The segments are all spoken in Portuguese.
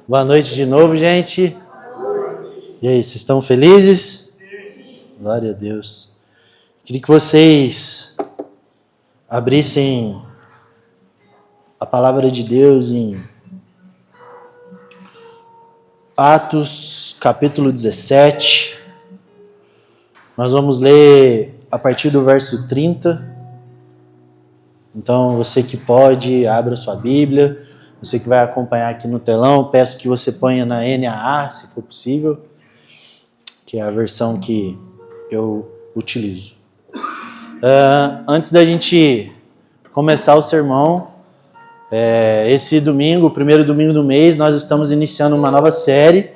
Boa noite de novo, gente. E aí, vocês estão felizes? Glória a Deus. Queria que vocês abrissem a palavra de Deus em Atos, capítulo 17. Nós vamos ler a partir do verso 30. Então, você que pode, abra sua Bíblia. Você que vai acompanhar aqui no telão, peço que você ponha na NAA, se for possível, que é a versão que eu utilizo. Antes da gente começar o sermão, esse domingo, o primeiro domingo do mês, nós estamos iniciando uma nova série.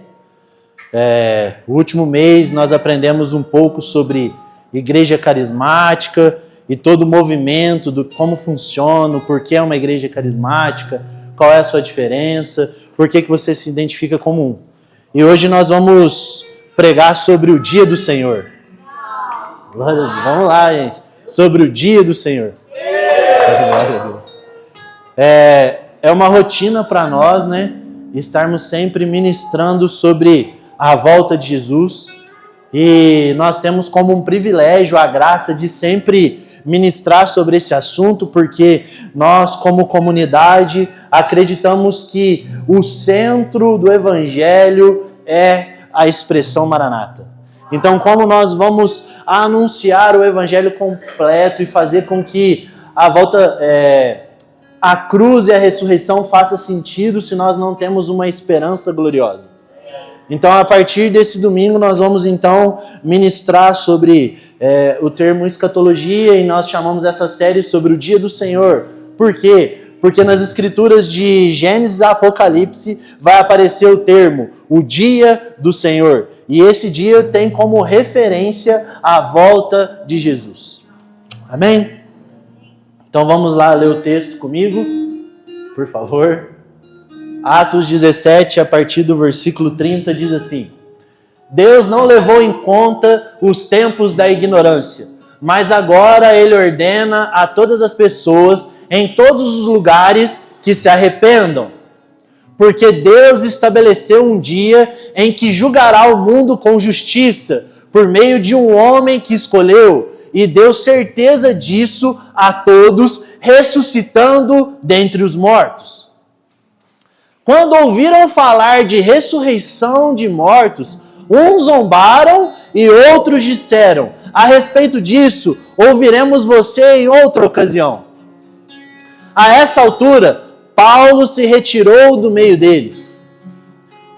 O último mês nós aprendemos um pouco sobre igreja carismática e todo o movimento, do como funciona, por que é uma igreja carismática, qual é a sua diferença, por que você se identifica como um. E hoje nós vamos pregar sobre o dia do Senhor. Vamos lá, gente. Sobre o dia do Senhor. Glória a Deus. É uma rotina para nós, né? Estarmos sempre ministrando sobre a volta de Jesus. E nós temos como um privilégio a graça de sempre ministrar sobre esse assunto, porque nós, como comunidade, acreditamos que o centro do Evangelho é a expressão Maranata. Então, como nós vamos anunciar o Evangelho completo e fazer com que a volta, a cruz e a ressurreição faça sentido se nós não temos uma esperança gloriosa? Então, a partir desse domingo, nós vamos, então, ministrar sobre o termo escatologia e nós chamamos essa série sobre o dia do Senhor. Por quê? Porque nas escrituras de Gênesis a Apocalipse vai aparecer o termo, o dia do Senhor. E esse dia tem como referência a volta de Jesus. Amém? Então, vamos lá ler o texto comigo, por favor. Atos 17, a partir do versículo 30, diz assim: Deus não levou em conta os tempos da ignorância, mas agora Ele ordena a todas as pessoas, em todos os lugares, que se arrependam. Porque Deus estabeleceu um dia em que julgará o mundo com justiça, por meio de um homem que escolheu, e deu certeza disso a todos, ressuscitando dentre os mortos. Quando ouviram falar de ressurreição de mortos, uns zombaram e outros disseram: a respeito disso, ouviremos você em outra ocasião. A essa altura, Paulo se retirou do meio deles.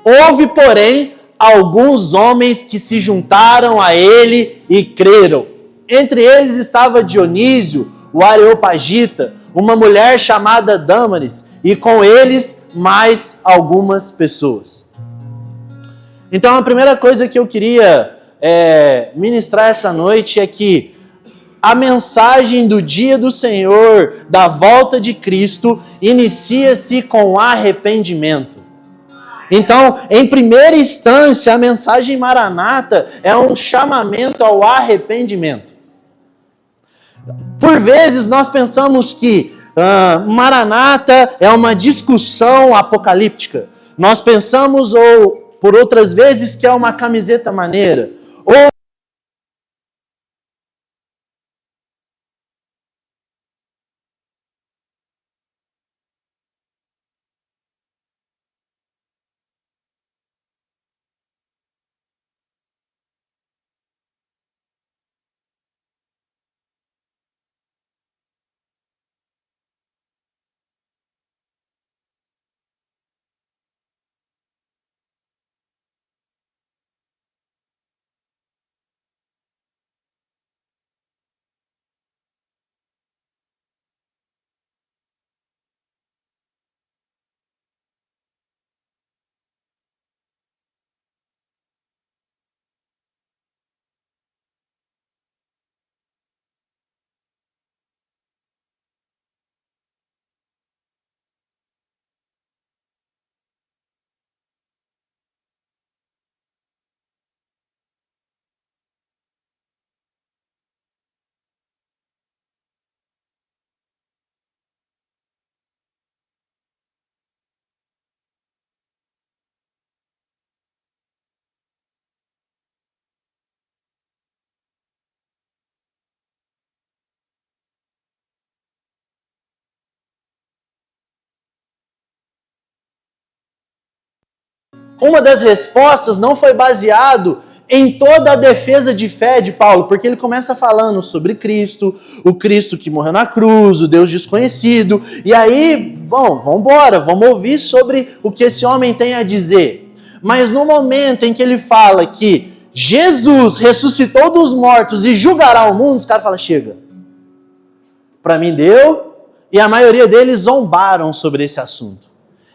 Houve, porém, alguns homens que se juntaram a ele e creram. Entre eles estava Dionísio, o Areopagita, uma mulher chamada Dâmaris, e com eles mais algumas pessoas. Então, a primeira coisa que eu queria ministrar essa noite é que a mensagem do dia do Senhor, da volta de Cristo, inicia-se com arrependimento. Então, em primeira instância, a mensagem Maranata é um chamamento ao arrependimento. Por vezes, nós pensamos que Maranata é uma discussão apocalíptica. Nós pensamos, ou por outras vezes, que é uma camiseta maneira. Ou uma das respostas não foi baseado em toda a defesa de fé de Paulo, porque ele começa falando sobre Cristo, o Cristo que morreu na cruz, o Deus desconhecido, e aí, bom, vamos ouvir sobre o que esse homem tem a dizer. Mas no momento em que ele fala que Jesus ressuscitou dos mortos e julgará o mundo, os caras falam, chega. Para mim deu, e a maioria deles zombaram sobre esse assunto.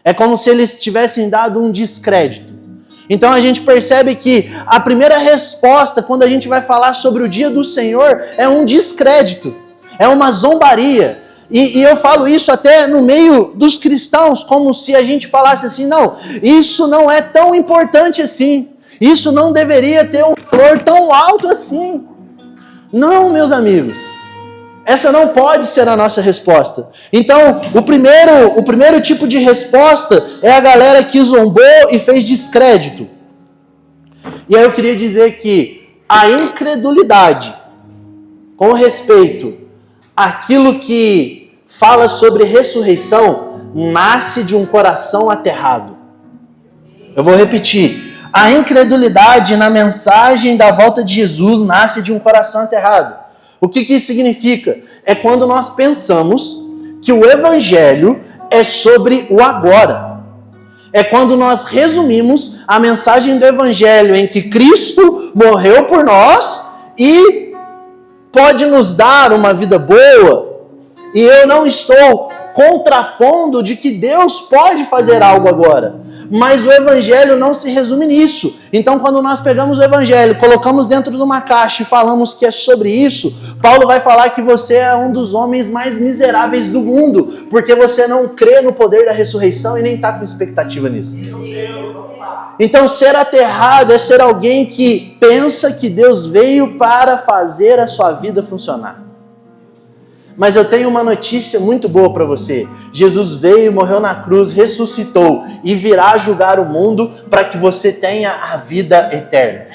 É como se eles tivessem dado um descrédito. Então a gente percebe que a primeira resposta, quando a gente vai falar sobre o dia do Senhor, é um descrédito, é uma zombaria. E eu falo isso até no meio dos cristãos, como se a gente falasse assim, não, isso não é tão importante assim, isso não deveria ter um valor tão alto assim. Não, meus amigos, essa não pode ser a nossa resposta. Então, o primeiro tipo de resposta é a galera que zombou e fez descrédito. E aí eu queria dizer que a incredulidade com respeito àquilo que fala sobre ressurreição nasce de um coração aterrado. Eu vou repetir. A incredulidade na mensagem da volta de Jesus nasce de um coração aterrado. O que isso significa? É quando nós pensamos que o Evangelho é sobre o agora. É quando nós resumimos a mensagem do Evangelho em que Cristo morreu por nós e pode nos dar uma vida boa. E eu não estou contrapondo de que Deus pode fazer algo agora. Mas o Evangelho não se resume nisso. Então, quando nós pegamos o Evangelho, colocamos dentro de uma caixa e falamos que é sobre isso, Paulo vai falar que você é um dos homens mais miseráveis do mundo, porque você não crê no poder da ressurreição e nem está com expectativa nisso. Então, ser aterrado é ser alguém que pensa que Deus veio para fazer a sua vida funcionar. Mas eu tenho uma notícia muito boa para você. Jesus veio, morreu na cruz, ressuscitou e virá julgar o mundo para que você tenha a vida eterna.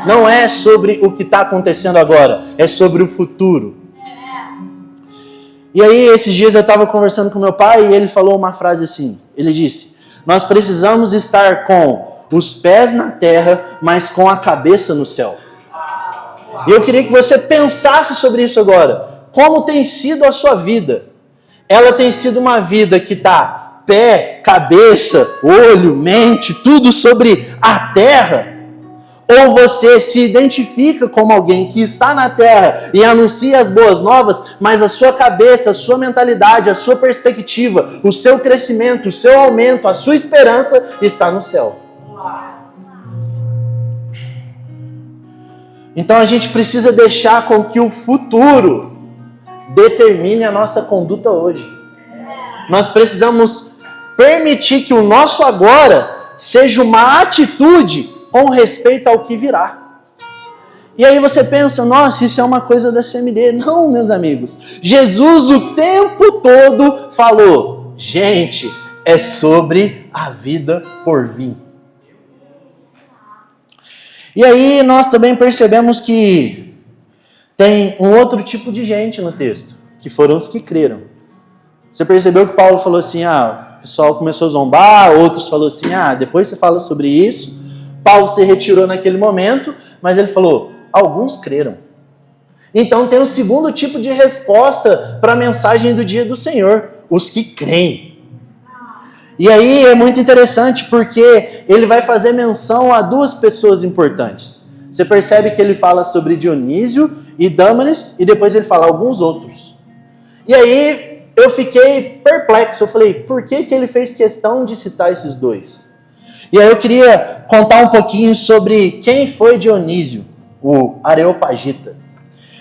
Não é sobre o que está acontecendo agora, é sobre o futuro. E aí, esses dias eu estava conversando com meu pai e ele falou uma frase assim. Ele disse, nós precisamos estar com os pés na terra, mas com a cabeça no céu. E eu queria que você pensasse sobre isso agora. Como tem sido a sua vida? Ela tem sido uma vida que está pé, cabeça, olho, mente, tudo sobre a terra? Ou você se identifica como alguém que está na terra e anuncia as boas novas, mas a sua cabeça, a sua mentalidade, a sua perspectiva, o seu crescimento, o seu aumento, a sua esperança está no céu? Então a gente precisa deixar com que o futuro determine a nossa conduta hoje. Nós precisamos permitir que o nosso agora seja uma atitude com respeito ao que virá. E aí você pensa, nossa, isso é uma coisa da CMD. Não, meus amigos. Jesus o tempo todo falou, gente, é sobre a vida por vir. E aí nós também percebemos que tem um outro tipo de gente no texto, que foram os que creram. Você percebeu que Paulo falou assim, o pessoal começou a zombar, outros falaram assim, depois você fala sobre isso. Paulo se retirou naquele momento, mas ele falou, alguns creram. Então tem o segundo tipo de resposta para a mensagem do dia do Senhor, os que creem. E aí é muito interessante porque ele vai fazer menção a duas pessoas importantes. Você percebe que ele fala sobre Dionísio e Dâmaris, e depois ele fala alguns outros. E aí eu fiquei perplexo, eu falei, por que ele fez questão de citar esses dois? E aí eu queria contar um pouquinho sobre quem foi Dionísio, o Areopagita.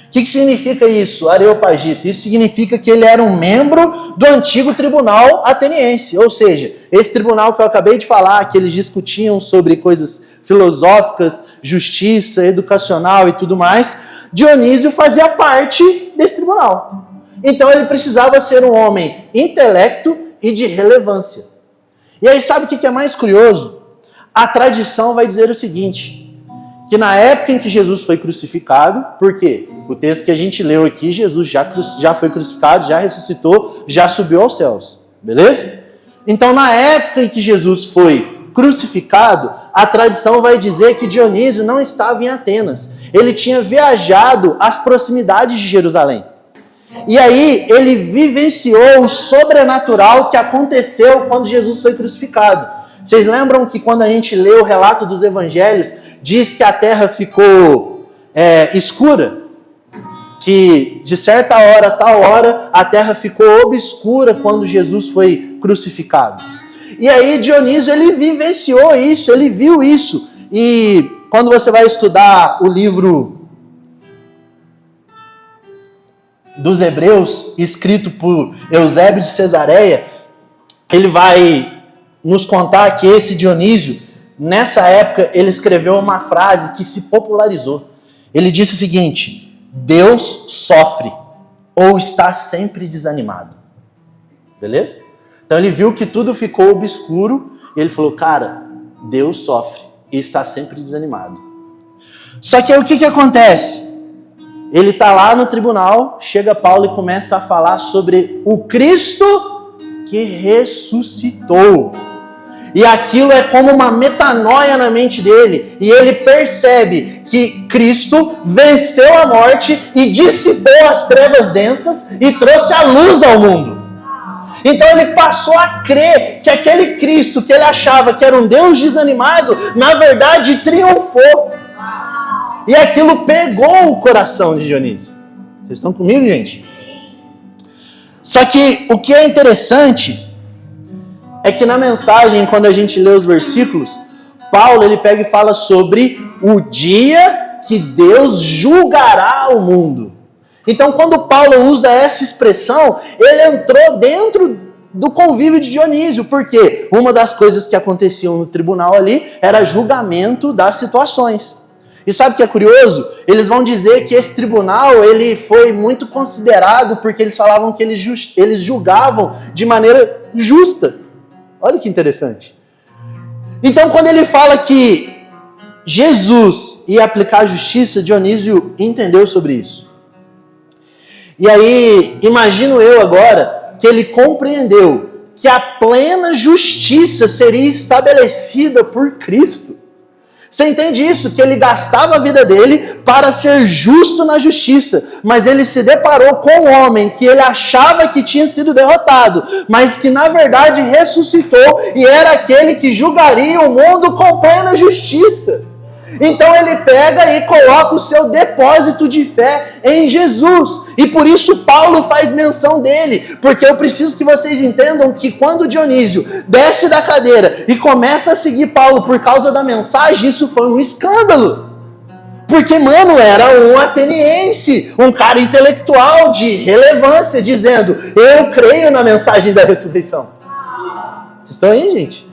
O que significa isso, Areopagita? Isso significa que ele era um membro do antigo tribunal ateniense, ou seja, esse tribunal que eu acabei de falar, que eles discutiam sobre coisas filosóficas, justiça, educacional e tudo mais, Dionísio fazia parte desse tribunal. Então ele precisava ser um homem intelecto e de relevância. E aí sabe o que é mais curioso? A tradição vai dizer o seguinte, que na época em que Jesus foi crucificado, por quê? O texto que a gente leu aqui, Jesus já foi crucificado, já ressuscitou, já subiu aos céus. Beleza? Então na época em que Jesus foi crucificado, a tradição vai dizer que Dionísio não estava em Atenas. Ele tinha viajado às proximidades de Jerusalém. E aí ele vivenciou o sobrenatural que aconteceu quando Jesus foi crucificado. Vocês lembram que quando a gente lê o relato dos evangelhos, diz que a terra ficou escura? Que de certa hora, tal hora, a terra ficou obscura quando Jesus foi crucificado. E aí Dionísio, ele vivenciou isso, ele viu isso. E quando você vai estudar o livro dos Hebreus, escrito por Eusébio de Cesareia, ele vai nos contar que esse Dionísio, nessa época, ele escreveu uma frase que se popularizou. Ele disse o seguinte: Deus sofre ou está sempre desanimado. Beleza? Então ele viu que tudo ficou obscuro e ele falou, cara, Deus sofre e está sempre desanimado. Só que aí o que acontece? Ele está lá no tribunal, chega Paulo e começa a falar sobre o Cristo que ressuscitou. E aquilo é como uma metanoia na mente dele. E ele percebe que Cristo venceu a morte e dissipou as trevas densas e trouxe a luz ao mundo. Então ele passou a crer que aquele Cristo que ele achava que era um Deus desanimado, na verdade triunfou. E aquilo pegou o coração de Dionísio. Vocês estão comigo, gente? Só que o que é interessante é que na mensagem, quando a gente lê os versículos, Paulo ele pega e fala sobre o dia que Deus julgará o mundo. Então, quando Paulo usa essa expressão, ele entrou dentro do convívio de Dionísio, porque uma das coisas que aconteciam no tribunal ali era julgamento das situações. E sabe o que é curioso? Eles vão dizer que esse tribunal ele foi muito considerado porque eles falavam que eles julgavam de maneira justa. Olha que interessante. Então, quando ele fala que Jesus ia aplicar a justiça, Dionísio entendeu sobre isso. E aí, imagino eu agora que ele compreendeu que a plena justiça seria estabelecida por Cristo. Você entende isso? Que ele gastava a vida dele para ser justo na justiça. Mas ele se deparou com um homem que ele achava que tinha sido derrotado, mas que na verdade ressuscitou e era aquele que julgaria o mundo com plena justiça. Então ele pega e coloca o seu depósito de fé em Jesus. E por isso Paulo faz menção dele. Porque eu preciso que vocês entendam que quando Dionísio desce da cadeira e começa a seguir Paulo por causa da mensagem, isso foi um escândalo. Porque, mano, era um ateniense, um cara intelectual de relevância, dizendo, eu creio na mensagem da ressurreição. Vocês estão aí, gente?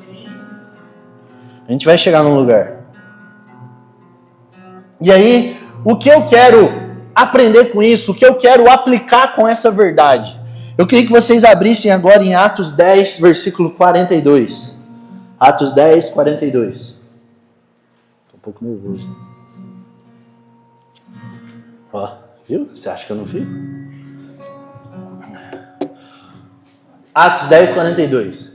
A gente vai chegar num lugar. E aí, o que eu quero aprender com isso, o que eu quero aplicar com essa verdade? Eu queria que vocês abrissem agora em Atos 10, versículo 42. Atos 10, 42. Estou um pouco nervoso. Ó, viu? Você acha que eu não vi? Atos 10, 42.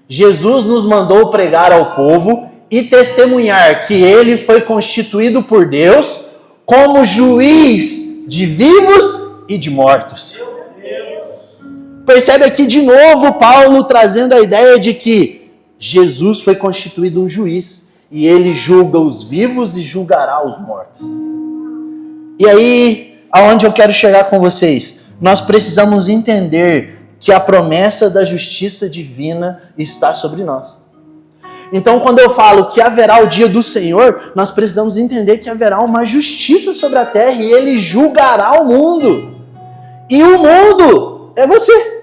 Jesus nos mandou pregar ao povo e testemunhar que ele foi constituído por Deus como juiz de vivos e de mortos. Percebe aqui de novo Paulo trazendo a ideia de que Jesus foi constituído um juiz e ele julga os vivos e julgará os mortos. E aí, aonde eu quero chegar com vocês? Nós precisamos entender que a promessa da justiça divina está sobre nós. Então, quando eu falo que haverá o dia do Senhor, nós precisamos entender que haverá uma justiça sobre a terra e ele julgará o mundo. E o mundo é você.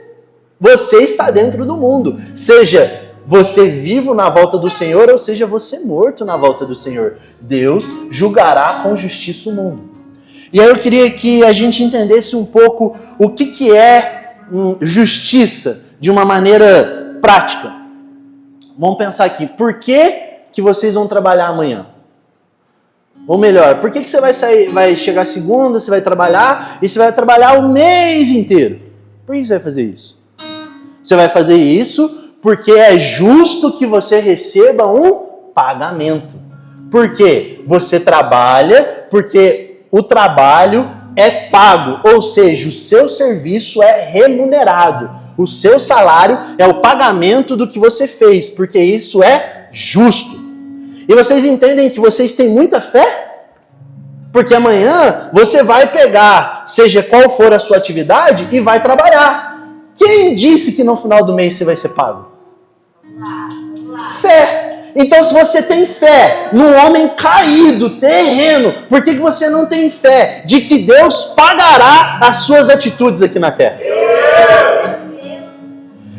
Você está dentro do mundo. Seja você vivo na volta do Senhor ou seja você morto na volta do Senhor. Deus julgará com justiça o mundo. E aí eu queria que a gente entendesse um pouco o que é justiça de uma maneira prática. Vamos pensar aqui, por que vocês vão trabalhar amanhã? Ou melhor, por que você vai chegar segunda, você vai trabalhar e você vai trabalhar o mês inteiro? Por que você vai fazer isso? Você vai fazer isso Porque é justo que você receba um pagamento. Por quê? Você trabalha porque o trabalho é pago, ou seja, o seu serviço é remunerado. O seu salário é o pagamento do que você fez, porque isso é justo. E vocês entendem que vocês têm muita fé? Porque amanhã você vai pegar, seja qual for a sua atividade, e vai trabalhar. Quem disse que no final do mês você vai ser pago? Fé. Então, se você tem fé num homem caído, terreno, por que você não tem fé de que Deus pagará as suas atitudes aqui na terra?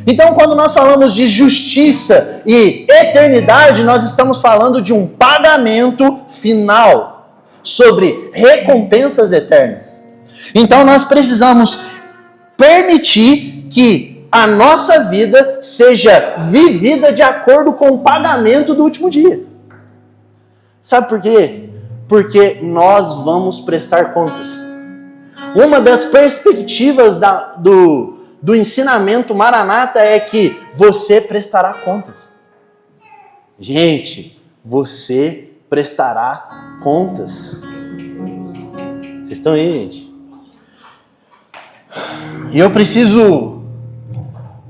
Então, quando nós falamos de justiça e eternidade, nós estamos falando de um pagamento final sobre recompensas eternas. Então, nós precisamos permitir que a nossa vida seja vivida de acordo com o pagamento do último dia. Sabe por quê? Porque nós vamos prestar contas. Uma das perspectivas do ensinamento Maranata é que você prestará contas. Gente, você prestará contas. Vocês estão aí, gente? E eu preciso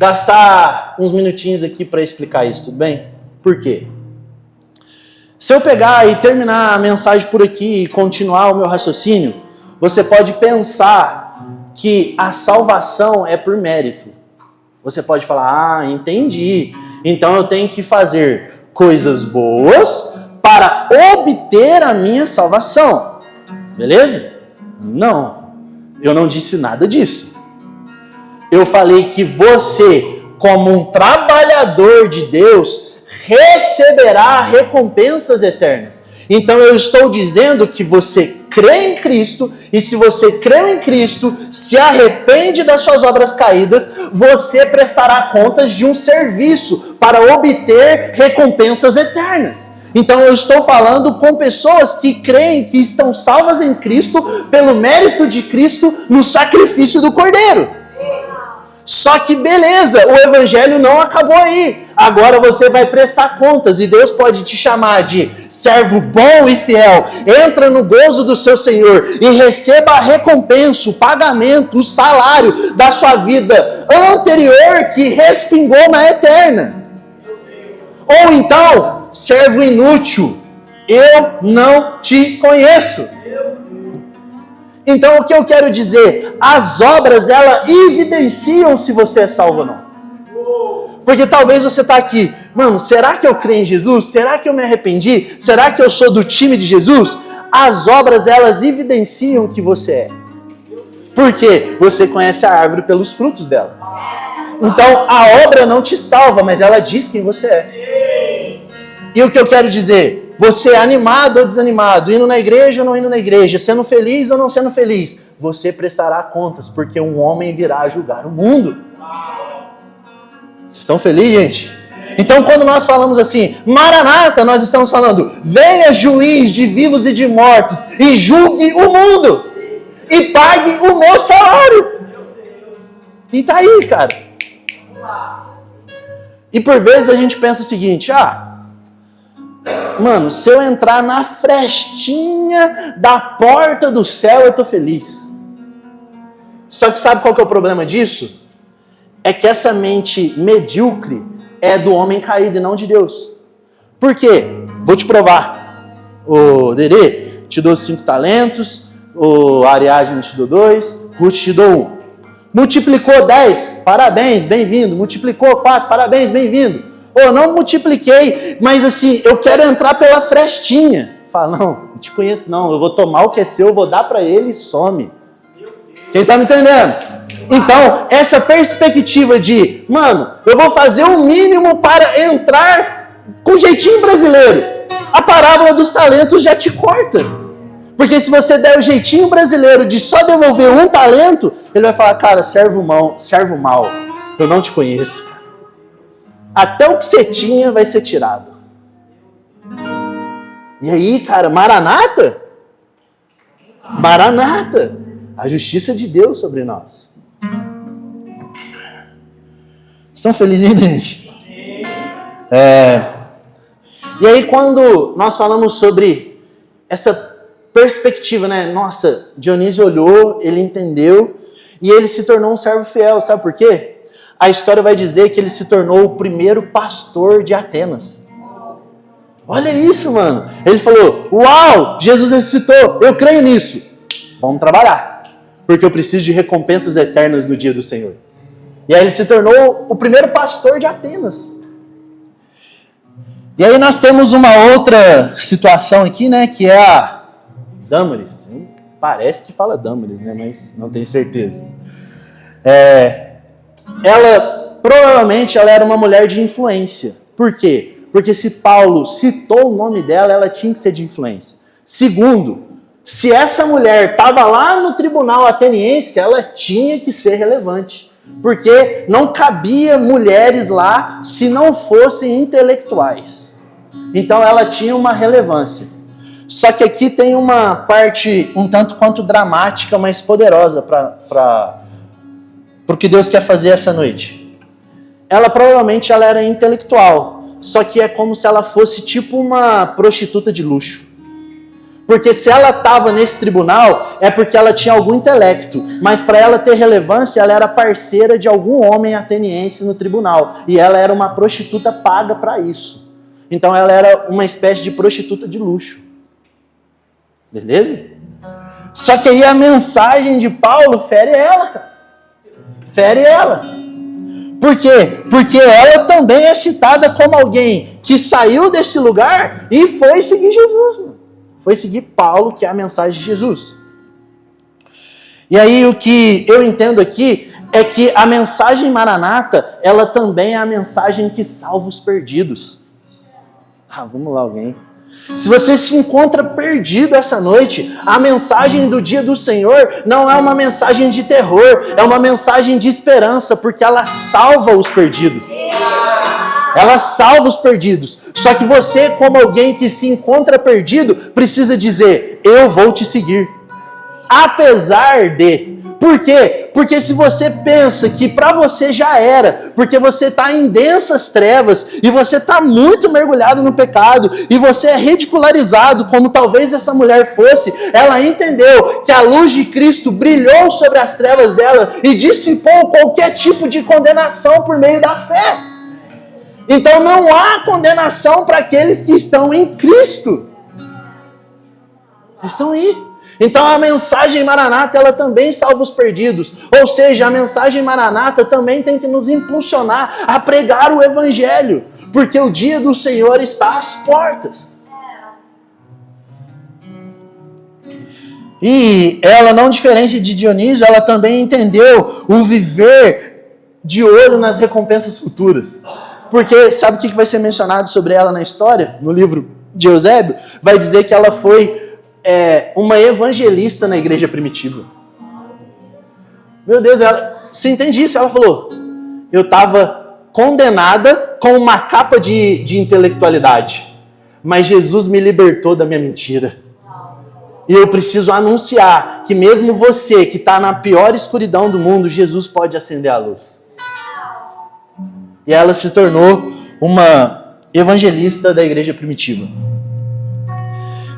gastar uns minutinhos aqui para explicar isso, tudo bem? Por quê? Se eu pegar e terminar a mensagem por aqui e continuar o meu raciocínio, você pode pensar que a salvação é por mérito. Você pode falar, entendi, então eu tenho que fazer coisas boas para obter a minha salvação. Beleza? Não, eu não disse nada disso. Eu falei que você, como um trabalhador de Deus, receberá recompensas eternas. Então eu estou dizendo que você crê em Cristo, e se você crê em Cristo, se arrepende das suas obras caídas, você prestará contas de um serviço para obter recompensas eternas. Então eu estou falando com pessoas que creem que estão salvas em Cristo pelo mérito de Cristo no sacrifício do Cordeiro. Só que beleza, o evangelho não acabou aí. Agora você vai prestar contas e Deus pode te chamar de servo bom e fiel. Entra no gozo do seu Senhor e receba a recompensa, o pagamento, o salário da sua vida anterior que respingou na eterna. Ou então, servo inútil, eu não te conheço. Então, o que eu quero dizer? As obras, elas evidenciam se você é salvo ou não. Porque talvez você está aqui, mano, será que eu creio em Jesus? Será que eu me arrependi? Será que eu sou do time de Jesus? As obras, elas evidenciam que você é. Por quê? Você conhece a árvore pelos frutos dela. Então, a obra não te salva, mas ela diz quem você é. E o que eu quero dizer? Você é animado ou desanimado, indo na igreja ou não indo na igreja, sendo feliz ou não sendo feliz, você prestará contas, porque um homem virá julgar o mundo. Vocês estão felizes, gente? Então, quando nós falamos assim, Maranata, nós estamos falando, venha juiz de vivos e de mortos, e julgue o mundo, e pague o meu salário. E tá aí, cara. E por vezes a gente pensa o seguinte, mano, se eu entrar na frestinha da porta do céu, eu tô feliz. Só que sabe qual que é o problema disso? É que essa mente medíocre é do homem caído e não de Deus. Por quê? Vou te provar. O Dedê te dou 5 talentos, o Ariadne te dou 2, Ruth te dou 1. Multiplicou 10, parabéns, bem-vindo. Multiplicou 4, parabéns, bem-vindo. Não multipliquei, mas assim, eu quero entrar pela frestinha. Fala, não te conheço não, eu vou tomar o que é seu, eu vou dar para ele e some. Quem tá me entendendo? Então, essa perspectiva de, mano, eu vou fazer o mínimo para entrar com jeitinho brasileiro. A parábola dos talentos já te corta. Porque se você der o jeitinho brasileiro de só devolver 1 talento, ele vai falar, cara, servo mal, eu não te conheço. Até o que você tinha vai ser tirado. E aí, cara, Maranata? Maranata. A justiça de Deus sobre nós. Estão felizes, gente? E aí quando nós falamos sobre essa perspectiva, né? Nossa, Dionísio olhou, ele entendeu e ele se tornou um servo fiel. Sabe por quê? A história vai dizer que ele se tornou o primeiro pastor de Atenas. Olha isso, mano. Ele falou, uau, Jesus ressuscitou, eu creio nisso. Vamos trabalhar, porque eu preciso de recompensas eternas no dia do Senhor. E aí ele se tornou o primeiro pastor de Atenas. E aí nós temos uma outra situação aqui, né, que é a Dâmaris. Parece que fala Dâmaris, né, mas não tenho certeza. Ela, provavelmente, ela era uma mulher de influência. Por quê? Porque se Paulo citou o nome dela, ela tinha que ser de influência. Segundo, se essa mulher estava lá no tribunal ateniense, ela tinha que ser relevante. Porque não cabia mulheres lá se não fossem intelectuais. Então ela tinha uma relevância. Só que aqui tem uma parte um tanto quanto dramática, mas poderosa para o que Deus quer fazer essa noite. Ela provavelmente ela era intelectual, só que é como se ela fosse tipo uma prostituta de luxo. Porque se ela estava nesse tribunal, é porque ela tinha algum intelecto. Mas para ela ter relevância, ela era parceira de algum homem ateniense no tribunal. E ela era uma prostituta paga para isso. Então ela era uma espécie de prostituta de luxo. Beleza? Só que aí a mensagem de Paulo fere ela, cara. Fere ela. Por quê? Porque ela também é citada como alguém que saiu desse lugar e foi seguir Jesus, mano. Foi seguir Paulo, que é a mensagem de Jesus. E aí o que eu entendo aqui é que a mensagem Maranata, ela também é a mensagem que salva os perdidos. Vamos lá, alguém. Se você se encontra perdido essa noite, a mensagem do dia do Senhor não é uma mensagem de terror, é uma mensagem de esperança, porque ela salva os perdidos. Ela salva os perdidos. Só que você, como alguém que se encontra perdido, precisa dizer, eu vou te seguir. Apesar de... Por quê? Porque se você pensa que para você já era, porque você está em densas trevas e você está muito mergulhado no pecado e você é ridicularizado, como talvez essa mulher fosse, ela entendeu que a luz de Cristo brilhou sobre as trevas dela e dissipou qualquer tipo de condenação por meio da fé. Então não há condenação para aqueles que estão em Cristo. Estão aí. Então a mensagem Maranata, ela também salva os perdidos. Ou seja, a mensagem Maranata também tem que nos impulsionar a pregar o Evangelho. Porque o dia do Senhor está às portas. E ela, não diferente de Dionísio, ela também entendeu o viver de olho nas recompensas futuras. Porque sabe o que vai ser mencionado sobre ela na história? No livro de Eusébio, vai dizer que ela foi uma evangelista na igreja primitiva. Meu Deus, você entende isso? Ela falou, eu estava condenada com uma capa de intelectualidade, mas Jesus me libertou da minha mentira. E eu preciso anunciar que mesmo você que está na pior escuridão do mundo, Jesus pode acender a luz. E ela se tornou uma evangelista da igreja primitiva.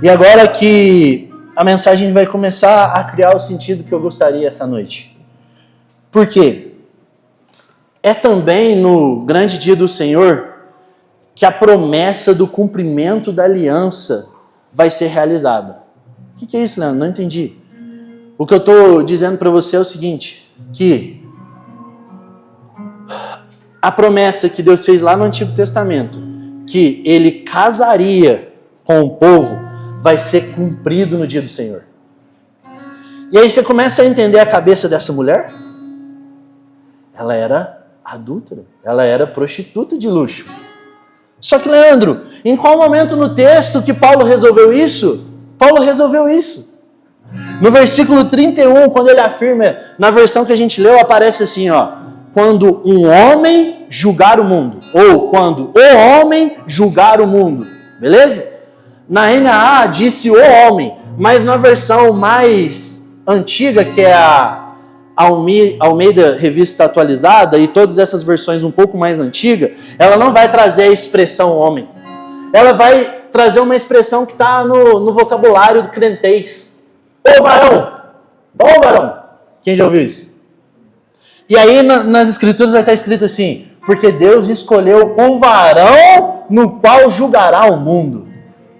E agora que a mensagem vai começar a criar o sentido que eu gostaria essa noite. Por quê? É também no grande dia do Senhor que a promessa do cumprimento da aliança vai ser realizada. O que é isso, Leandro? Não entendi. O que eu estou dizendo para você é o seguinte, que a promessa que Deus fez lá no Antigo Testamento, que ele casaria com o povo, vai ser cumprido no dia do Senhor. E aí você começa a entender a cabeça dessa mulher. Ela era adúltera, ela era prostituta de luxo. Só que, Leandro, em qual momento no texto que Paulo resolveu isso? Paulo resolveu isso. No versículo 31, quando ele afirma, na versão que a gente leu, aparece assim, quando um homem julgar o mundo, ou quando o homem julgar o mundo. Beleza? Na NAA disse o homem, mas na versão mais antiga, que é a Almeida Revista Atualizada e todas essas versões um pouco mais antigas, ela não vai trazer a expressão homem. Ela vai trazer uma expressão que está no vocabulário do crentez. Ô varão! Ô varão! Quem já ouviu isso? E aí nas escrituras vai estar escrito assim, porque Deus escolheu o varão no qual julgará o mundo.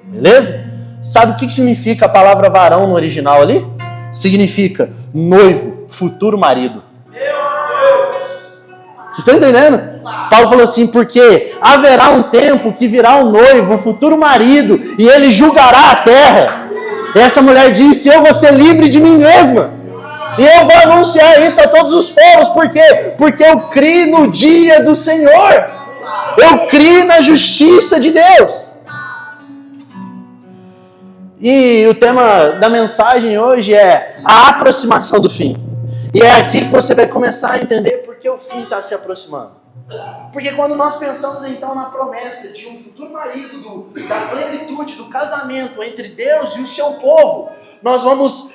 Beleza? Sabe o que significa a palavra varão no original ali? Significa noivo, futuro marido. Vocês estão entendendo? Paulo falou assim, porque haverá um tempo que virá um noivo, um futuro marido, e ele julgará a terra. E essa mulher disse, eu vou ser livre de mim mesma. E eu vou anunciar isso a todos os povos. Por quê? Porque eu criei no dia do Senhor. Eu criei na justiça de Deus. E o tema da mensagem hoje é a aproximação do fim. E é aqui que você vai começar a entender por que o fim está se aproximando. Porque quando nós pensamos então na promessa de um futuro marido, da plenitude, do casamento entre Deus e o seu povo, nós vamos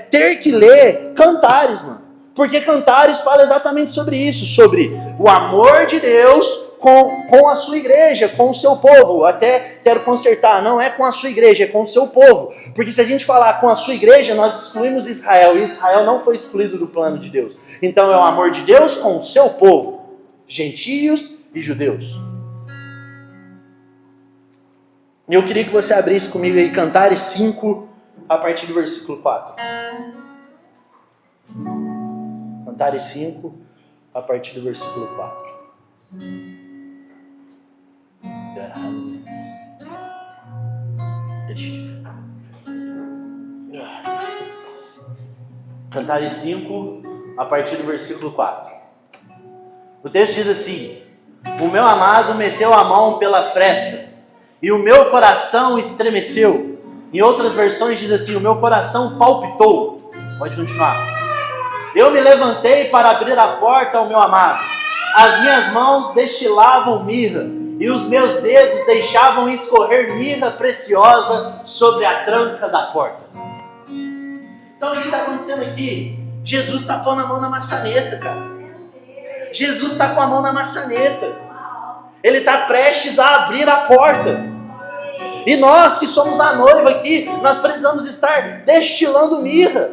ter que ler Cantares, mano. Porque Cantares fala exatamente sobre isso, sobre o amor de Deus com a sua igreja, com o seu povo. Até quero consertar, não é com a sua igreja, é com o seu povo. Porque se a gente falar com a sua igreja, nós excluímos Israel, e Israel não foi excluído do plano de Deus. Então é o amor de Deus com o seu povo, gentios e judeus. Eu queria que você abrisse comigo aí Cantares 5, a partir do versículo 4. Cantares 5, a partir do versículo 4. Cantares 5, a partir do versículo 4. O texto diz assim: o meu amado meteu a mão pela fresta, e o meu coração estremeceu. Em outras versões diz assim: o meu coração palpitou. Pode continuar. Eu me levantei para abrir a porta ao meu amado. As minhas mãos destilavam mirra, e os meus dedos deixavam escorrer mirra preciosa sobre a tranca da porta. Então o que está acontecendo aqui? Jesus está pondo a mão na maçaneta, cara. Jesus está com a mão na maçaneta. Ele está prestes a abrir a porta. E nós que somos a noiva aqui, nós precisamos estar destilando mirra.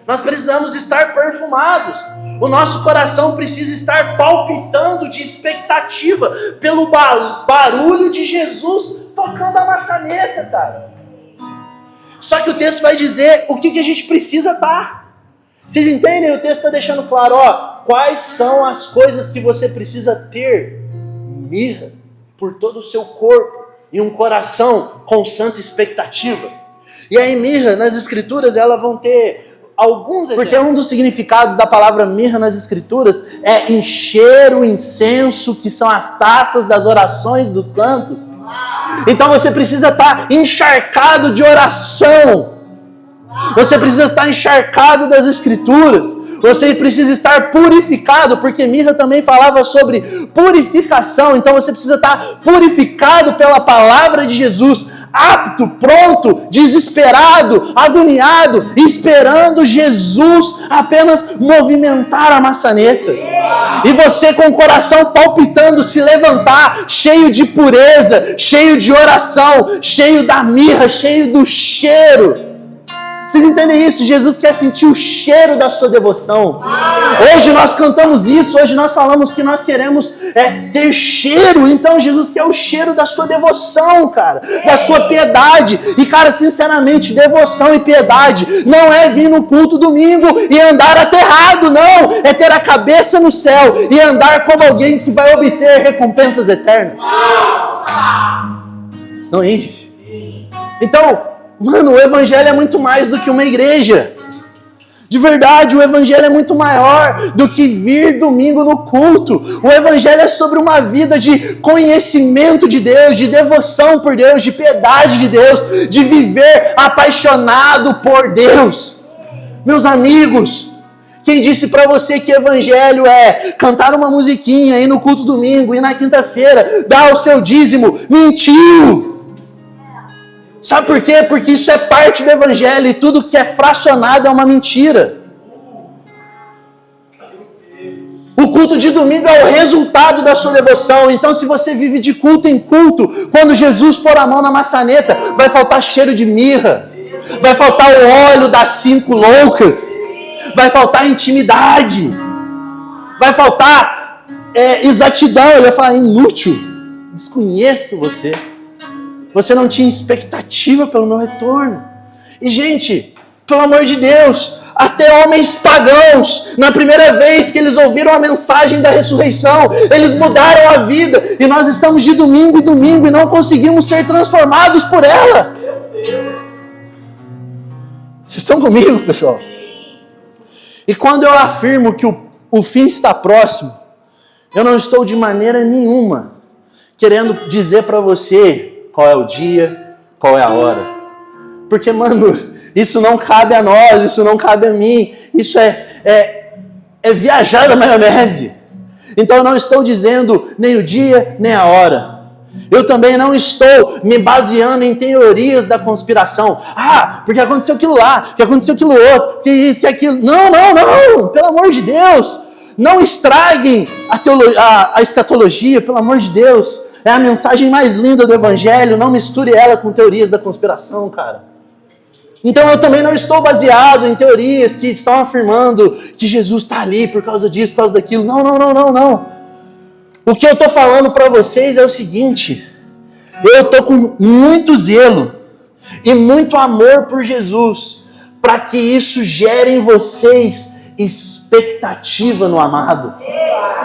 Nós precisamos estar perfumados. O nosso coração precisa estar palpitando de expectativa pelo barulho de Jesus tocando a maçaneta, cara. Só que o texto vai dizer o que a gente precisa estar. Vocês entendem? O texto está deixando claro, quais são as coisas que você precisa ter? Mirra por todo o seu corpo e um coração com santa expectativa. E aí mirra nas escrituras, elas vão ter alguns exemplos. Porque um dos significados da palavra mirra nas escrituras é encher o incenso, que são as taças das orações dos santos. Então você precisa estar encharcado de oração. Você precisa estar encharcado das escrituras. Você precisa estar purificado, porque mirra também falava sobre purificação. Então você precisa estar purificado pela palavra de Jesus, apto, pronto, desesperado, agoniado, esperando Jesus apenas movimentar a maçaneta. E você com o coração palpitando, se levantar, cheio de pureza, cheio de oração, cheio da mirra, cheio do cheiro. Vocês entendem isso? Jesus quer sentir o cheiro da sua devoção. Hoje nós cantamos isso, hoje nós falamos que nós queremos ter cheiro. Então Jesus quer o cheiro da sua devoção, cara, da sua piedade. E cara, sinceramente, devoção e piedade não é vir no culto domingo e andar aterrado, não. É ter a cabeça no céu e andar como alguém que vai obter recompensas eternas. Estão aí, gente? Então, mano, o evangelho é muito mais do que uma igreja. De verdade, o evangelho é muito maior do que vir domingo no culto. O evangelho é sobre uma vida de conhecimento de Deus, de devoção por Deus, de piedade de Deus, de viver apaixonado por Deus. Meus amigos, quem disse pra você que evangelho é cantar uma musiquinha, ir no culto domingo, ir na quinta-feira, dar o seu dízimo, mentiu. Sabe por quê? Porque isso é parte do evangelho e tudo que é fracionado é uma mentira. O culto de domingo é o resultado da sua devoção. Então, se você vive de culto em culto, quando Jesus pôr a mão na maçaneta, vai faltar cheiro de mirra, vai faltar o óleo das 5 loucas, vai faltar intimidade, vai faltar exatidão. Ele vai falar: inútil, desconheço você. Você não tinha expectativa pelo meu retorno. E, gente, pelo amor de Deus, até homens pagãos, na primeira vez que eles ouviram a mensagem da ressurreição, eles mudaram a vida. E nós estamos de domingo em domingo e não conseguimos ser transformados por ela. Vocês estão comigo, pessoal? E quando eu afirmo que o fim está próximo, eu não estou de maneira nenhuma querendo dizer para você qual é o dia, qual é a hora. Porque, mano, isso não cabe a nós, isso não cabe a mim. Isso é viajar na maionese. Então eu não estou dizendo nem o dia, nem a hora. Eu também não estou me baseando em teorias da conspiração. Ah, porque aconteceu aquilo lá, porque aconteceu aquilo outro, que isso, que aquilo. Não, pelo amor de Deus. Não estraguem a escatologia, pelo amor de Deus. É a mensagem mais linda do Evangelho. Não misture ela com teorias da conspiração, cara. Então eu também não estou baseado em teorias que estão afirmando que Jesus está ali por causa disso, por causa daquilo. Não. O que eu estou falando para vocês é o seguinte: eu estou com muito zelo e muito amor por Jesus, para que isso gere em vocês expectativa no amado.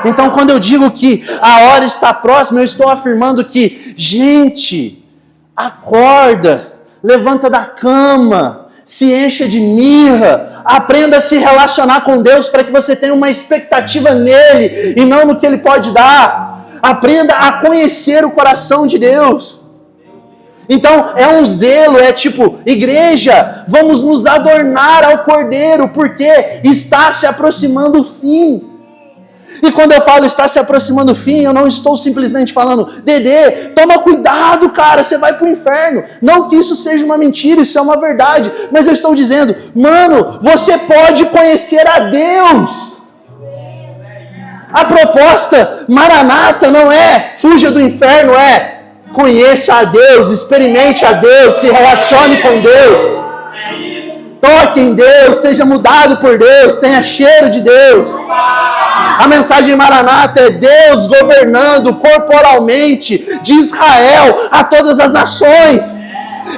Então, quando eu digo que a hora está próxima, eu estou afirmando que, gente, acorda, levanta da cama, se encha de mirra, aprenda a se relacionar com Deus para que você tenha uma expectativa nele e não no que ele pode dar. Aprenda a conhecer o coração de Deus. Então é um zelo, é tipo: igreja, vamos nos adornar ao Cordeiro, porque está se aproximando o fim. E quando eu falo está se aproximando o fim, eu não estou simplesmente falando: Dedê, toma cuidado, cara, você vai para o inferno. Não que isso seja uma mentira, isso é uma verdade. Mas eu estou dizendo: mano, você pode conhecer a Deus. A proposta Maranata não é fuja do inferno, é conheça a Deus, experimente a Deus, se relacione com Deus. Toque em Deus, seja mudado por Deus, tenha cheiro de Deus. A mensagem Maranata é Deus governando corporalmente de Israel a todas as nações.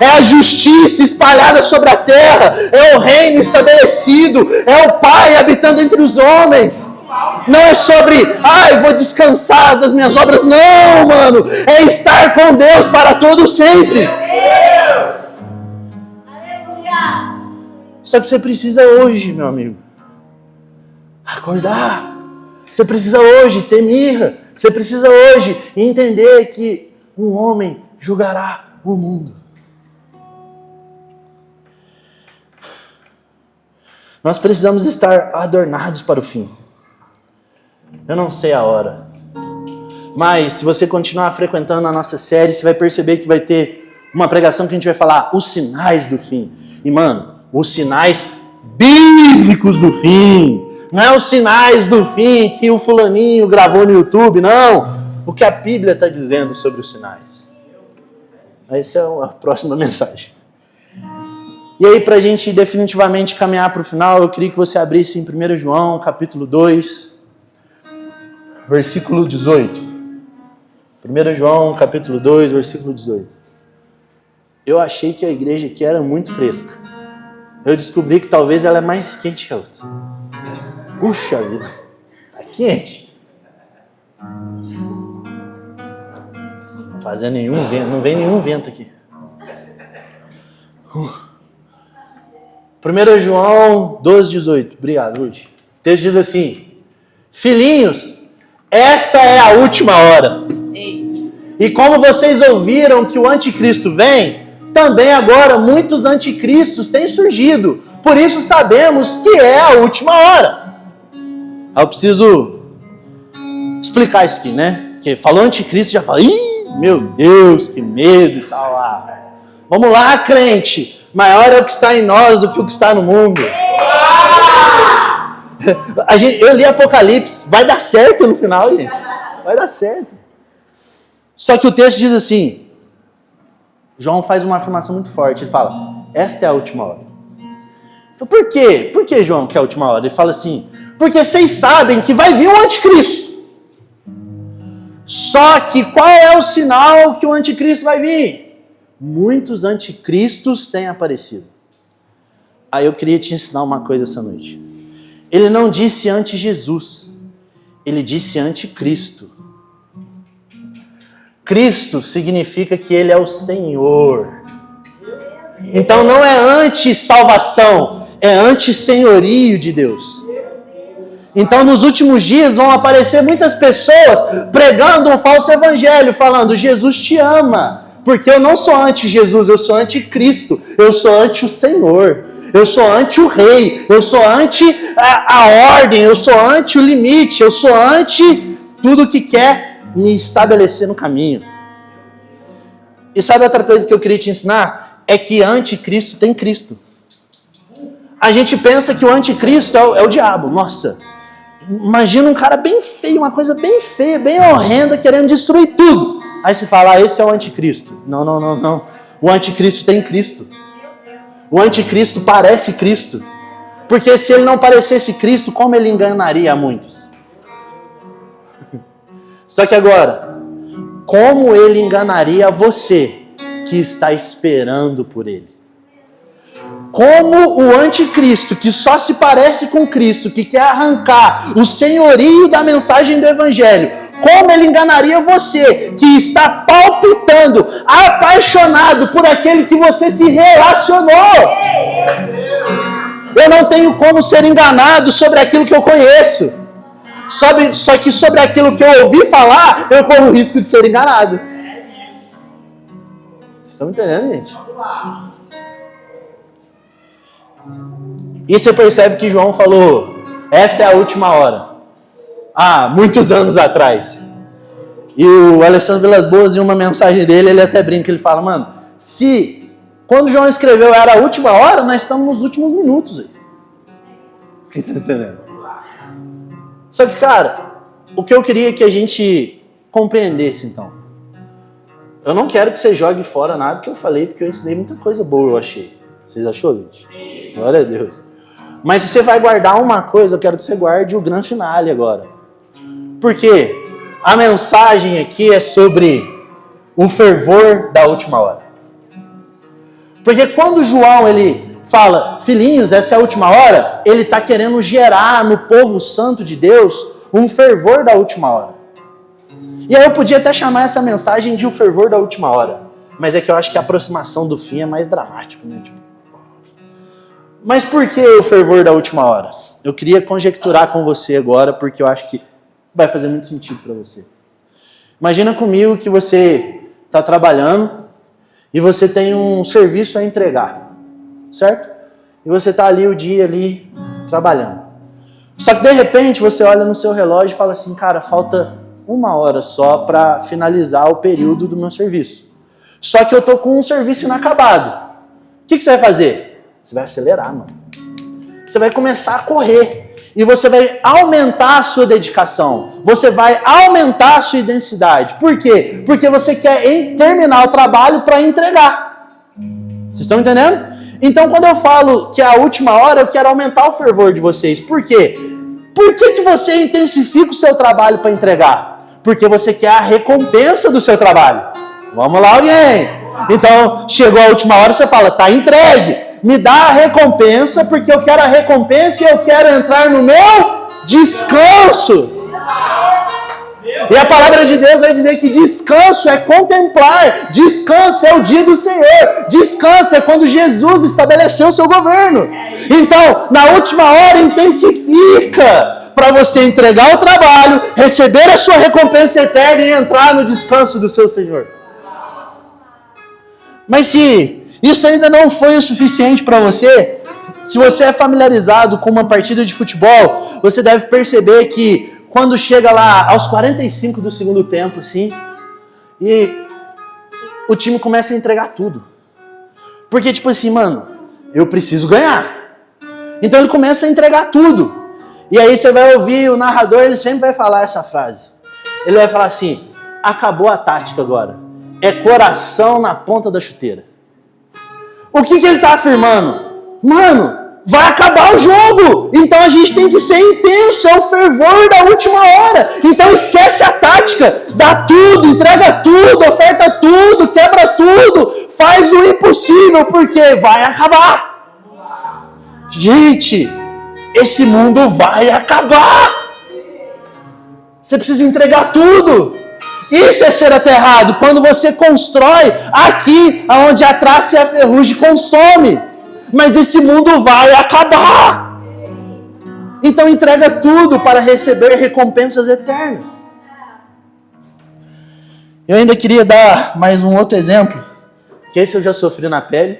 É a justiça espalhada sobre a terra, é o reino estabelecido, é o Pai habitando entre os homens. Não é sobre, eu vou descansar das minhas obras. Não, mano, é estar com Deus para todo sempre. Só que você precisa hoje, meu amigo, acordar. Você precisa hoje ter mirra. Você precisa hoje entender que um homem julgará o mundo. Nós precisamos estar adornados para o fim. Eu não sei a hora, mas se você continuar frequentando a nossa série, você vai perceber que vai ter uma pregação que a gente vai falar os sinais do fim. E, mano, os sinais bíblicos do fim. Não é os sinais do fim que o fulaninho gravou no YouTube, não. O que a Bíblia está dizendo sobre os sinais. Essa é a próxima mensagem. E aí, para a gente definitivamente caminhar para o final, eu queria que você abrisse em 1 João, capítulo 2, versículo 18. 1 João, capítulo 2, versículo 18. Eu achei que a igreja aqui era muito fresca. Eu descobri que talvez ela é mais quente que a outra. Puxa vida, tá quente. Não fazendo nenhum vento, não vem nenhum vento aqui. 1 João 12, 18. Obrigado, Ruth. O texto diz assim: filhinhos, esta é a última hora. E como vocês ouviram que o anticristo vem, também agora muitos anticristos têm surgido. Por isso sabemos que é a última hora. Eu preciso explicar isso aqui, né? Porque falou anticristo, já fala: ih, meu Deus, que medo e tal. Vamos lá, crente. Maior é o que está em nós do que o que está no mundo. Eu li Apocalipse, vai dar certo no final, gente. Vai dar certo. Só que o texto diz assim, João faz uma afirmação muito forte, ele fala, esta é a última hora. Por quê? Por que, João, que é a última hora? Ele fala assim, porque vocês sabem que vai vir um anticristo. Só que qual é o sinal que o anticristo vai vir? Muitos anticristos têm aparecido. Aí eu queria te ensinar uma coisa essa noite. Ele não disse anti-Jesus, ele disse anticristo. Cristo significa que ele é o Senhor. Então não é anti-salvação, é anti-senhorio de Deus. Então nos últimos dias vão aparecer muitas pessoas pregando um falso evangelho, falando, Jesus te ama. Porque eu não sou anti-Jesus, eu sou anti-Cristo, eu sou anti o Senhor. Eu sou anti o rei, eu sou anti a ordem, eu sou anti o limite, eu sou anti tudo que quer me estabelecer no caminho. E sabe outra coisa que eu queria te ensinar? É que anticristo tem Cristo. A gente pensa que o anticristo é o diabo. Nossa, imagina um cara bem feio, uma coisa bem feia, bem horrenda, querendo destruir tudo. Aí você fala, esse é o anticristo. Não. O anticristo tem Cristo. O anticristo parece Cristo. Porque se ele não parecesse Cristo, como ele enganaria a muitos? Só que agora, como ele enganaria você que está esperando por ele? Como o anticristo, que só se parece com Cristo, que quer arrancar o senhorio da mensagem do evangelho, como ele enganaria você que está palpitando, apaixonado por aquele que você se relacionou? Eu não tenho como ser enganado sobre aquilo que eu conheço. Só que sobre aquilo que eu ouvi falar, eu corro o risco de ser enganado. Vocês estão entendendo, gente? E você percebe que João falou, essa é a última hora. Muitos anos atrás. E o Alessandro Vilas Boas, em uma mensagem dele, ele até brinca, ele fala, mano, se quando João escreveu era a última hora, nós estamos nos últimos minutos. Quem está entendendo? Só que, cara, o que eu queria que a gente compreendesse, então. Eu não quero que você jogue fora nada que eu falei, porque eu ensinei muita coisa boa, eu achei. Vocês achou, gente? Glória a Deus. Mas se você vai guardar uma coisa, eu quero que você guarde o grande finale agora. Porque a mensagem aqui é sobre o fervor da última hora. Porque quando João, ele fala, filhinhos, essa é a última hora, ele está querendo gerar no povo santo de Deus um fervor da última hora. E aí eu podia até chamar essa mensagem de o fervor da última hora. Mas é que eu acho que a aproximação do fim é mais dramático, né? Mas por que o fervor da última hora? Eu queria conjecturar com você agora, porque eu acho que vai fazer muito sentido para você. Imagina comigo que você está trabalhando e você tem um serviço a entregar. Certo? E você está ali o dia ali trabalhando. Só que de repente você olha no seu relógio e fala assim, cara, falta 1 hora só para finalizar o período do meu serviço. Só que eu tô com um serviço inacabado. O que você vai fazer? Você vai acelerar, mano. Você vai começar a correr. E você vai aumentar a sua dedicação. Você vai aumentar a sua intensidade. Por quê? Porque você quer terminar o trabalho para entregar. Vocês estão entendendo? Então, quando eu falo que é a última hora, eu quero aumentar o fervor de vocês. Por quê? Por que você intensifica o seu trabalho para entregar? Porque você quer a recompensa do seu trabalho. Vamos lá, alguém? Então, chegou a última hora, você fala, tá entregue. Me dá a recompensa, porque eu quero a recompensa e eu quero entrar no meu descanso. E a palavra de Deus vai dizer que descanso é contemplar, descanso é o dia do Senhor, descanso é quando Jesus estabeleceu o seu governo. Então, na última hora, intensifica para você entregar o trabalho, receber a sua recompensa eterna e entrar no descanso do seu Senhor. Mas se isso ainda não foi o suficiente para você, se você é familiarizado com uma partida de futebol, você deve perceber que quando chega lá aos 45 do segundo tempo, assim, e o time começa a entregar tudo. Porque, tipo assim, mano, eu preciso ganhar. Então ele começa a entregar tudo. E aí você vai ouvir o narrador, ele sempre vai falar essa frase. Ele vai falar assim, acabou a tática agora. É coração na ponta da chuteira. O que ele está afirmando? Mano, vai acabar o jogo. Então a gente tem que ser intenso, é o fervor da última hora. Então esquece a tática, dá tudo, entrega tudo, oferta tudo, quebra tudo, faz o impossível, porque vai acabar. Gente, esse mundo vai acabar. Você precisa entregar tudo. Isso é ser aterrado, quando você constrói aqui, onde a traça e a ferrugem consome. Mas esse mundo vai acabar. Então entrega tudo para receber recompensas eternas. Eu ainda queria dar mais um outro exemplo, que esse eu já sofri na pele.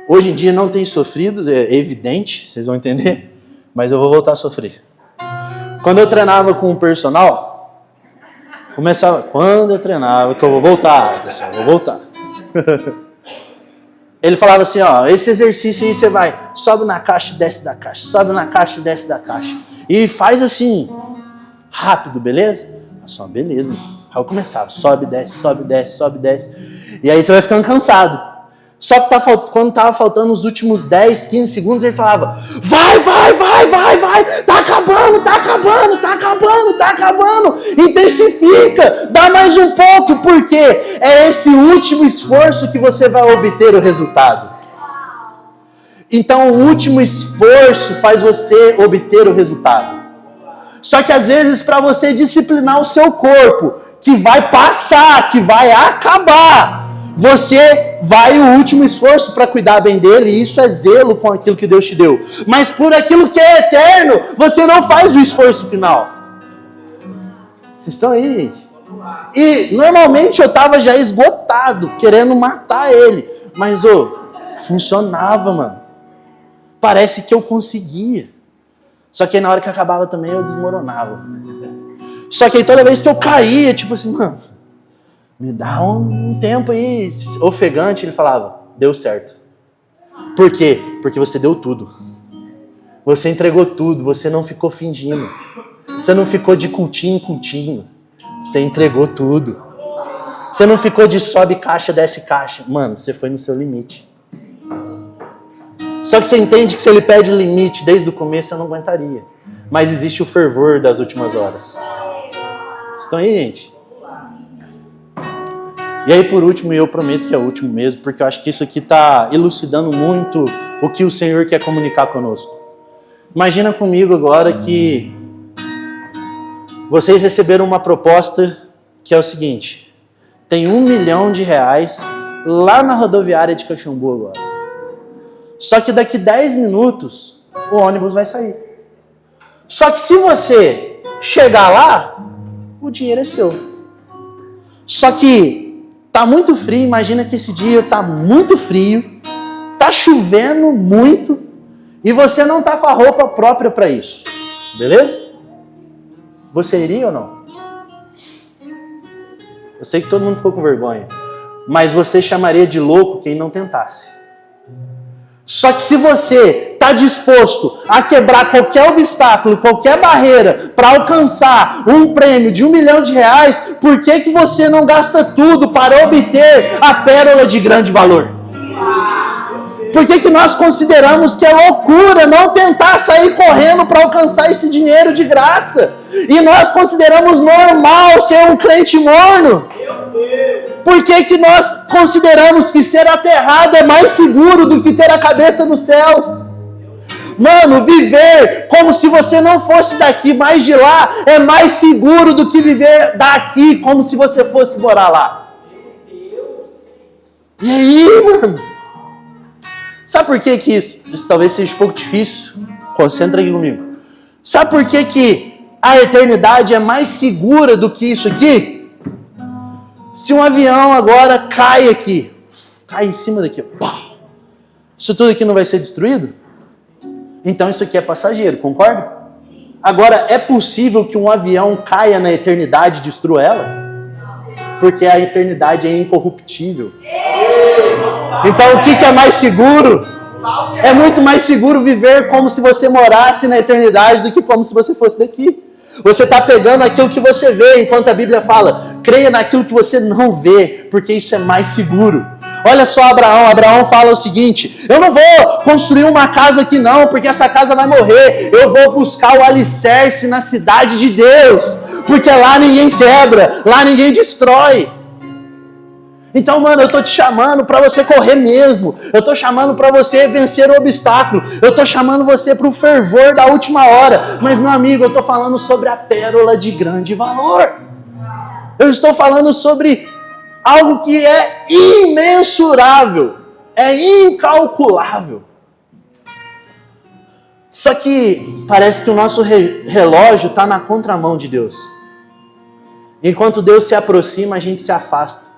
Hoje em dia não tenho sofrido, é evidente, vocês vão entender, mas eu vou voltar a sofrer. Quando eu treinava com o personal, quando eu treinava, que eu vou voltar, pessoal, vou voltar. Ele falava assim, ó, esse exercício aí você vai, sobe na caixa e desce da caixa, sobe na caixa e desce da caixa. E faz assim, rápido, beleza? Só beleza. Aí eu começava, sobe, desce, sobe, desce, sobe, desce. E aí você vai ficando cansado. Só que quando tava faltando os últimos 10, 15 segundos, ele falava, vai, tá acabando, intensifica, dá mais um pouco, porque é esse último esforço que você vai obter o resultado. Então o último esforço faz você obter o resultado. Só que às vezes para você disciplinar o seu corpo, que vai passar, que vai acabar, você vai o último esforço para cuidar bem dele, e isso é zelo com aquilo que Deus te deu. Mas por aquilo que é eterno, você não faz o esforço final. Vocês estão aí, gente? E normalmente eu estava já esgotado, querendo matar ele. Mas, funcionava, mano. Parece que eu conseguia. Só que aí na hora que acabava também eu desmoronava. Só que aí toda vez que eu caía, tipo assim, mano, me dá um tempo aí, ofegante, ele falava, deu certo. Por quê? Porque você deu tudo. Você entregou tudo, você não ficou fingindo. Você não ficou de cultinho em cultinho. Você entregou tudo. Você não ficou de sobe caixa, desce caixa. Mano, você foi no seu limite. Só que você entende que se ele pede o limite desde o começo, eu não aguentaria. Mas existe o fervor das últimas horas. Estão aí, gente? E aí, por último, e eu prometo que é o último mesmo, porque eu acho que isso aqui está elucidando muito o que o Senhor quer comunicar conosco. Imagina comigo agora que vocês receberam uma proposta que é o seguinte, tem R$1 milhão lá na rodoviária de Caxambu agora. Só que daqui 10 minutos, o ônibus vai sair. Só que se você chegar lá, o dinheiro é seu. Só que tá muito frio, imagina que esse dia tá muito frio, tá chovendo muito e você não tá com a roupa própria para isso. Beleza? Você iria ou não? Eu sei que todo mundo ficou com vergonha, mas você chamaria de louco quem não tentasse. Só que se você está disposto a quebrar qualquer obstáculo, qualquer barreira para alcançar um prêmio de R$1 milhão, por que você não gasta tudo para obter a pérola de grande valor? Por que nós consideramos que é loucura não tentar sair correndo para alcançar esse dinheiro de graça? E nós consideramos normal ser um crente morno? Por que nós consideramos que ser aterrado é mais seguro do que ter a cabeça nos céus? Mano, viver como se você não fosse daqui, mas de lá, é mais seguro do que viver daqui como se você fosse morar lá. E aí, mano? Sabe por que isso talvez seja um pouco difícil? Concentra aqui comigo. Sabe por que a eternidade é mais segura do que isso aqui? Se um avião agora cai aqui, cai em cima daqui, pá, isso tudo aqui não vai ser destruído? Então isso aqui é passageiro, concorda? Agora, é possível que um avião caia na eternidade e destrua ela? Porque a eternidade é incorruptível. Então o que é mais seguro? É muito mais seguro viver como se você morasse na eternidade do que como se você fosse daqui. Você está pegando aquilo que você vê, enquanto a Bíblia fala, creia naquilo que você não vê, porque isso é mais seguro. Olha só Abraão fala o seguinte, eu não vou construir uma casa aqui não, porque essa casa vai morrer, eu vou buscar o alicerce na cidade de Deus, porque lá ninguém quebra, lá ninguém destrói. Então, mano, eu tô te chamando para você correr mesmo. Eu tô chamando para você vencer o obstáculo. Eu tô chamando você para o fervor da última hora. Mas, meu amigo, eu tô falando sobre a pérola de grande valor. Eu estou falando sobre algo que é imensurável, é incalculável. Só que parece que o nosso relógio está na contramão de Deus. Enquanto Deus se aproxima, a gente se afasta.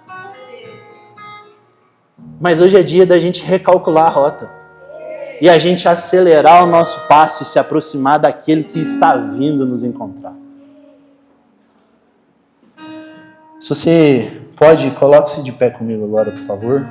Mas hoje é dia da gente recalcular a rota. E a gente acelerar o nosso passo e se aproximar daquele que está vindo nos encontrar. Se você pode, coloque-se de pé comigo agora, por favor.